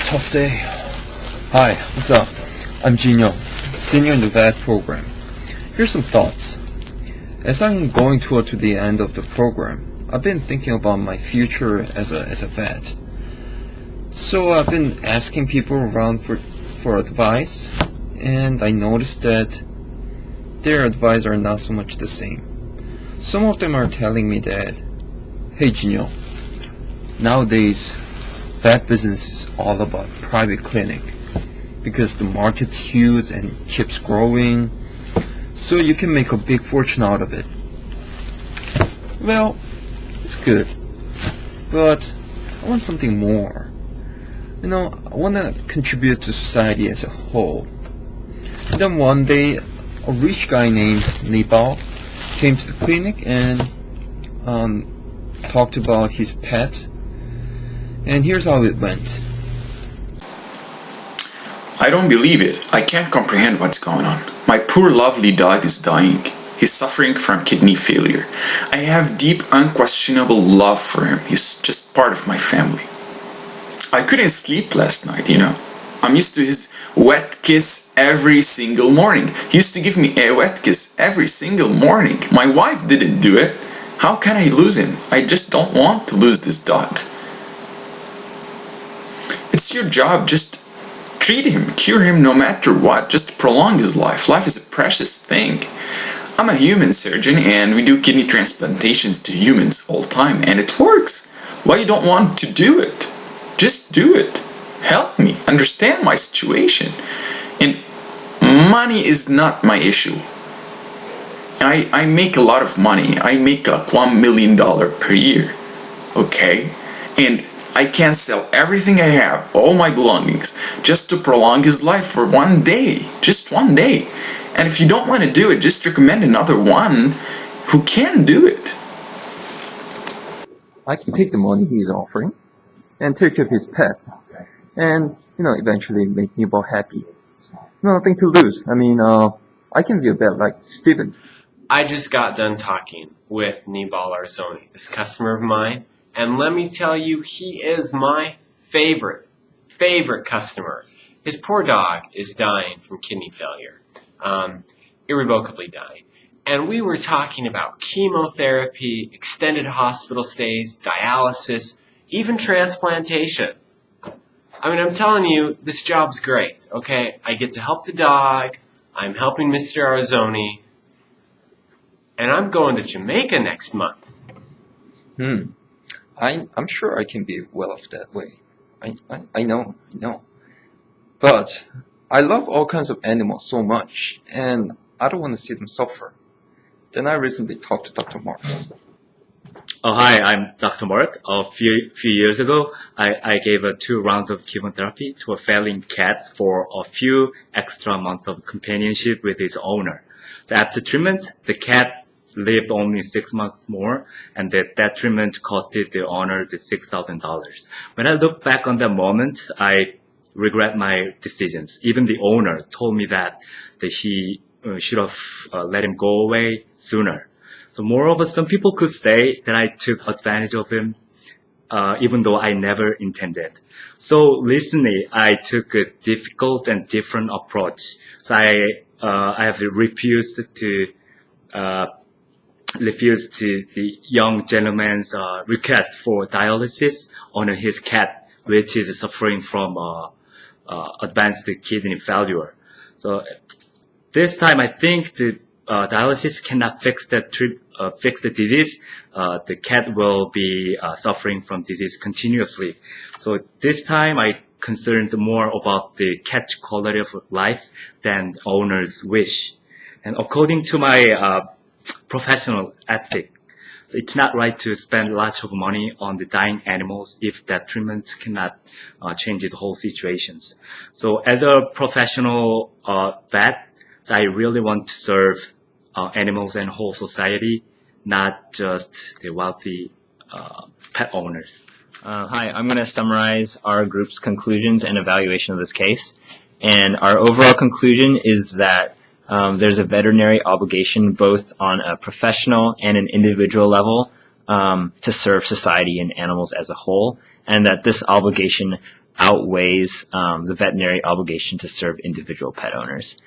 Tough day. Hi, what's up? I'm Jin-young, senior in the vet program. Here's some thoughts. As I'm going toward to the end of the program, I've been thinking about my future as a vet. So I've been asking people around for advice, and I noticed that their advice are not so much the same. Some of them are telling me that, hey Jin-young, nowadays vet business is all about private clinic because the market's huge and keeps growing, so you can make a big fortune out of it. Well, it's good, but I want something more. I want to contribute to society as a whole. And then one day, a rich guy named Nibal came to the clinic and talked about his pet. And here's how it went. I don't believe it. I can't comprehend what's going on. My poor lovely dog is dying. He's suffering from kidney failure. I have deep, unquestionable love for him. He's just part of my family. I couldn't sleep last night, I'm used to his wet kiss every single morning. He used to give me a wet kiss every single morning. My wife didn't do it. How can I lose him? I just don't want to lose this dog. It's your job, just treat him, cure him no matter what, just prolong his life. Life is a precious thing. I'm a human surgeon and we do kidney transplantations to humans all the time and it works. Why you don't want to do it? Just do it. Help me, understand my situation. And money is not my issue. I make a lot of money. I make like $1 million per year. Okay? And I can sell everything I have, all my belongings, just to prolong his life for one day. Just one day. And if you don't want to do it, just recommend another one who can do it. I can take the money he's offering and take care of his pet. And, eventually make Nibal happy. Nothing to lose. I can be a vet like Steven. I just got done talking with Nibal Arzoni, this customer of mine. And let me tell you, he is my favorite customer. His poor dog is dying from kidney failure, irrevocably dying. And we were talking about chemotherapy, extended hospital stays, dialysis, even transplantation. I'm telling you, this job's great, okay? I get to help the dog, I'm helping Mr. Arzoni, and I'm going to Jamaica next month. I'm sure I can be well off that way. I know. But I love all kinds of animals so much, and I don't want to see them suffer. Then I recently talked to Dr. Marks. Oh, hi, I'm Dr. Mark. A few years ago, I gave 2 rounds of chemotherapy to a failing cat for a few extra months of companionship with its owner. So after treatment, the cat lived only 6 months more, and that treatment costed the owner the $6,000. When I look back on that moment, I regret my decisions. Even the owner told me that he should have let him go away sooner. So moreover, some people could say that I took advantage of him, even though I never intended. So recently, I took a difficult and different approach. So I have refused to the young gentleman's request for dialysis on his cat, which is suffering from advanced kidney failure. So this time, I think the dialysis cannot fix the disease. The cat will be suffering from disease continuously. So this time, I concerned more about the cat's quality of life than the owner's wish. And according to my professional ethic, so it's not right to spend lots of money on the dying animals if that treatment cannot change the whole situations. So as a professional vet, so I really want to serve animals and whole society, not just the wealthy pet owners. Hi, I'm going to summarize our group's conclusions and evaluation of this case. And our overall conclusion is that there's a veterinary obligation both on a professional and an individual level to serve society and animals as a whole, and that this obligation outweighs the veterinary obligation to serve individual pet owners.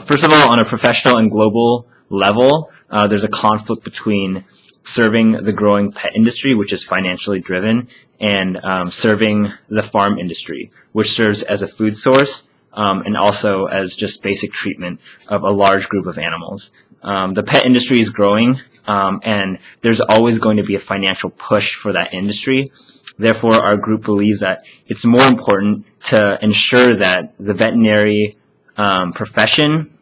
First of all, on a professional and global level, there's a conflict between serving the growing pet industry, which is financially driven, and serving the farm industry, which serves as a food source and also as just basic treatment of a large group of animals. The pet industry is growing, and there's always going to be a financial push for that industry. Therefore, our group believes that it's more important to ensure that the veterinary profession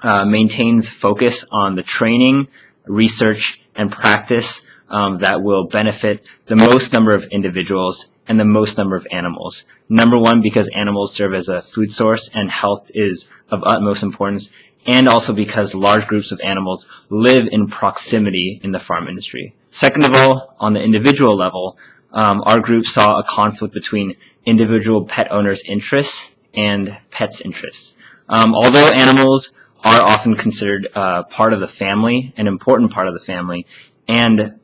maintains focus on the training, research, and practice that will benefit the most number of individuals and the most number of animals. Number one, because animals serve as a food source and health is of utmost importance, and also because large groups of animals live in proximity in the farm industry. Second of all, on the individual level, our group saw a conflict between individual pet owners' interests and pets' interests. Although animals are often considered part of the family, an important part of the family, and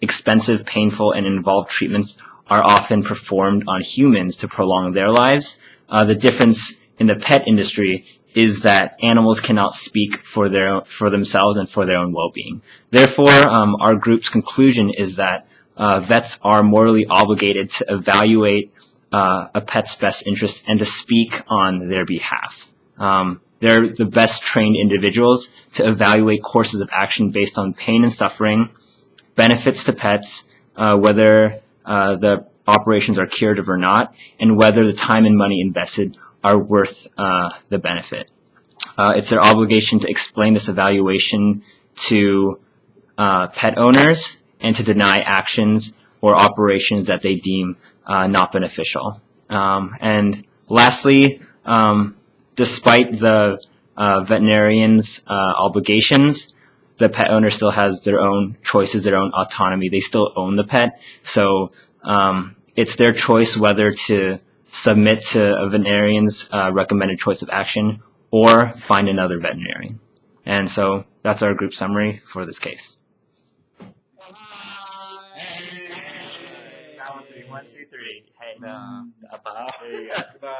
expensive, painful, and involved treatments are often performed on humans to prolong their lives, the difference in the pet industry is that animals cannot speak for themselves and for their own well-being. Therefore, our group's conclusion is that vets are morally obligated to evaluate a pet's best interest and to speak on their behalf. They're the best trained individuals to evaluate courses of action based on pain and suffering, benefits to pets, whether the operations are curative or not, and whether the time and money invested are worth the benefit. It's their obligation to explain this evaluation to pet owners and to deny actions or operations that they deem not beneficial. And lastly, despite the veterinarian's obligations, the pet owner still has their own choices, their own autonomy. They still own the pet. So it's their choice whether to submit to a veterinarian's recommended choice of action or find another veterinarian. And so that's our group summary for this case. Count 3, 1, 2, 3. Hey, Bye.